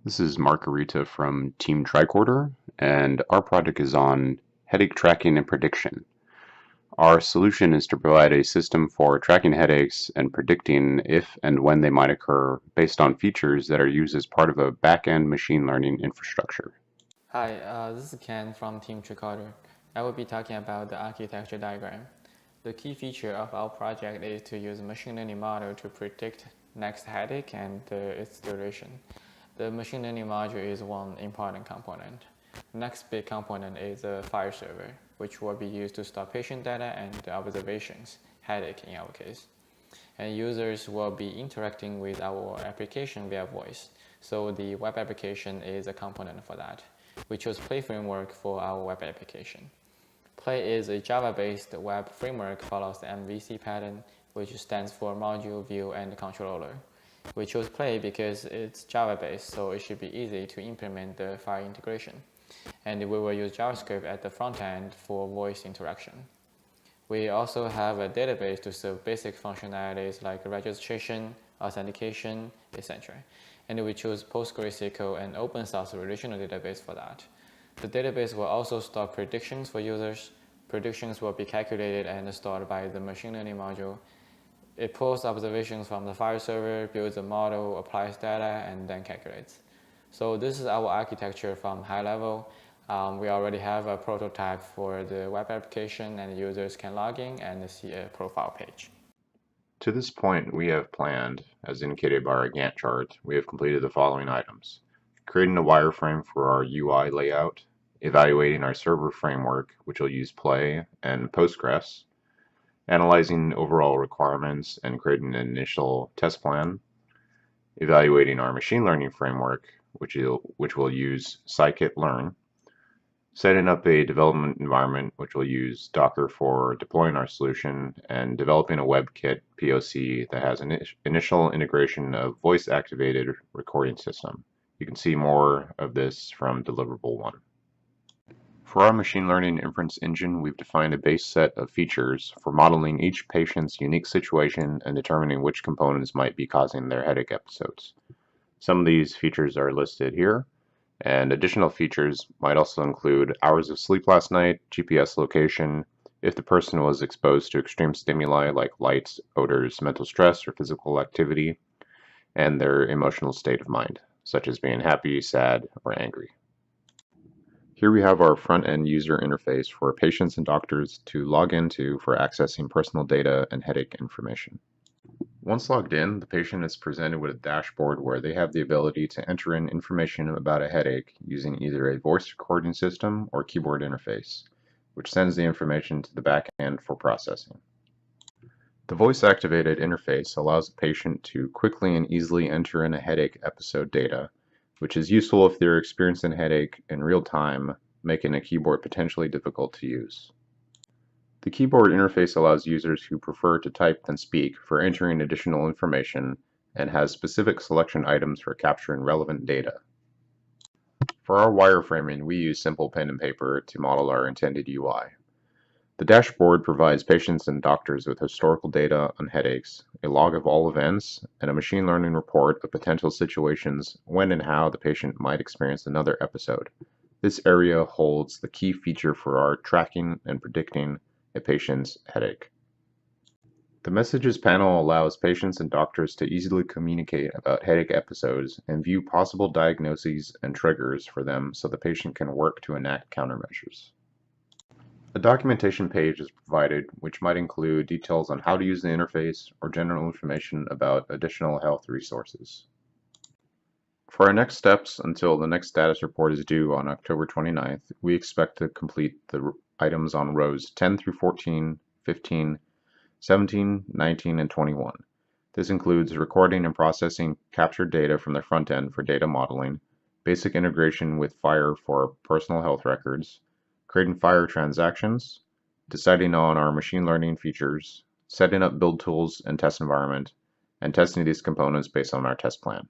This is Margarita from Team Tricorder, and our project is on headache tracking and prediction. Our solution is to provide a system for tracking headaches and predicting if and when they might occur based on features that are used as part of a back-end machine learning infrastructure. Hi, this is Ken from Team Tricorder. I will be talking about the architecture diagram. The key feature of our project is to use a machine learning model to predict next headache and its duration. The machine learning module is one important component. The next big component is the file server, which will be used to store patient data and observations, headache in our case. And users will be interacting with our application via voice. So the web application is a component for that. We chose Play framework for our web application. Play is a Java-based web framework follows the MVC pattern, which stands for Module, View, and Controller. We chose Play because it's Java-based, so it should be easy to implement the file integration. And we will use JavaScript at the front end for voice interaction. We also have a database to serve basic functionalities like registration, authentication, etc. And we choose PostgreSQL and open source relational database for that. The database will also store predictions for users. Predictions will be calculated and stored by the machine learning module. It pulls observations from the file server, builds a model, applies data, and then calculates. So this is our architecture from high level. We already have a prototype for the web application, and users can log in and see a profile page. To this point, we have planned, as indicated by our Gantt chart, we have completed the following items: creating a wireframe for our UI layout, evaluating our server framework, which will use Play and Postgres, analyzing overall requirements and creating an initial test plan, evaluating our machine learning framework, which will use scikit-learn, setting up a development environment which will use Docker for deploying our solution, and developing a WebKit POC that has an initial integration of voice-activated recording system. You can see more of this from Deliverable 1. For our machine learning inference engine, we've defined a base set of features for modeling each patient's unique situation and determining which components might be causing their headache episodes. Some of these features are listed here, and additional features might also include hours of sleep last night, GPS location, if the person was exposed to extreme stimuli like lights, odors, mental stress, or physical activity, and their emotional state of mind, such as being happy, sad, or angry. Here we have our front-end user interface for patients and doctors to log into for accessing personal data and headache information. Once logged in, the patient is presented with a dashboard where they have the ability to enter in information about a headache using either a voice recording system or keyboard interface, which sends the information to the back end for processing. The voice-activated interface allows the patient to quickly and easily enter in a headache episode data, which is useful if they're experiencing a headache in real time, making a keyboard potentially difficult to use. The keyboard interface allows users who prefer to type than speak for entering additional information and has specific selection items for capturing relevant data. For our wireframing, we use simple pen and paper to model our intended UI. The dashboard provides patients and doctors with historical data on headaches, a log of all events, and a machine learning report of potential situations when and how the patient might experience another episode. This area holds the key feature for our tracking and predicting a patient's headache. The Messages panel allows patients and doctors to easily communicate about headache episodes and view possible diagnoses and triggers for them so the patient can work to enact countermeasures. A documentation page is provided which might include details on how to use the interface or general information about additional health resources. For our next steps until the next status report is due on October 29th, we expect to complete the items on rows 10 through 14, 15, 17, 19, and 21. This includes recording and processing captured data from the front end for data modeling, basic integration with FHIR for personal health records, creating FHIR transactions, deciding on our machine learning features, setting up build tools and test environment, and testing these components based on our test plan.